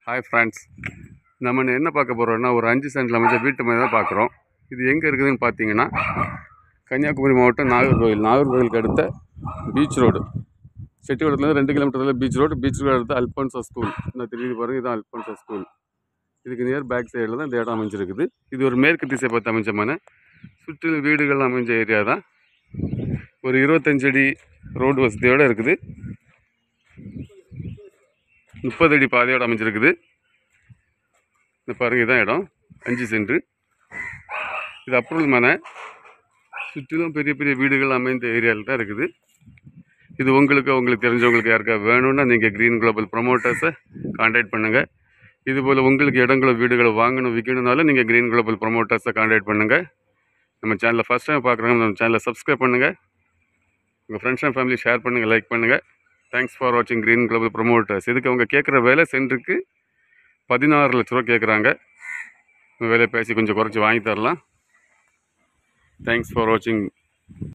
Hi friends, நம்ம என்ன பார்க்க போகிறோம்னா ஒரு 5 சென்டில் அமைச்ச வீட்டு மாதிரி தான் பார்க்குறோம். இது எங்கே இருக்குதுன்னு பார்த்தீங்கன்னா கன்னியாகுமரி மாவட்டம் நாகர்கோவிலுக்கு அடுத்த பீச் ரோடு. செட்டிகுளத்துலேருந்து 2 கிலோமீட்டரில் பீச் ரோடு அடுத்த அல்போன்சா ஸ்கூல். இந்த தெரியுது பாருங்கள், இதுதான் அல்போன்சா ஸ்கூல். இதுக்கு நியர் பேக் சைடில் தான் இந்த இடம் அமைஞ்சிருக்குது. இது ஒரு மேற்கு திசை பார்த்து அமைஞ்ச மனை. சுற்றிலும் வீடுகள் அமைஞ்ச ஏரியா தான். ஒரு 25 அடி ரோடு வசதியோடு இருக்குது. 30 அடி பாதையோடு அமைஞ்சிருக்குது. இந்த பாருங்க, இதான் இடம் 5 சென்ட். இது அப்ரூவல் மனை. சுற்றிலும் பெரிய பெரிய வீடுகள் அமைந்த ஏரியாவில் தான் இருக்குது. இது உங்களுக்கு தெரிஞ்சவங்களுக்கு யாருக்கா வேணும்னா நீங்கள் க்ரீன் குளோபல் ப்ரொமோட்டர்ஸை கான்டாக்ட் பண்ணுங்கள். இதுபோல் உங்களுக்கு இடங்களோ வீடுகளோ வாங்கணும் விற்கணுனாலும் நீங்கள் க்ரீன் குளோபல் ப்ரொமோட்டர்ஸை கான்டாக்ட் பண்ணுங்கள். நம்ம சேனலில் ஃபஸ்ட் டைம் பார்க்குறவங்க நம்ம சேனலை சப்ஸ்கிரைப் பண்ணுங்கள். உங்கள் ஃப்ரெண்ட்ஸ் அண்ட் ஃபேமிலி ஷேர் பண்ணுங்கள், லைக் பண்ணுங்கள். தேங்க்ஸ் ஃபார் வாட்சிங் க்ரீன் குளோபல் ப்ரொமோட்டர்ஸ். இதுக்கு அவங்க கேட்குற வேலை சென்ட்டுக்கு 16 லட்ச ரூபா கேட்குறாங்க. வேலையை பேசி கொஞ்சம் குறைச்சி வாங்கி தரலாம். தேங்க்ஸ் ஃபார் வாட்சிங்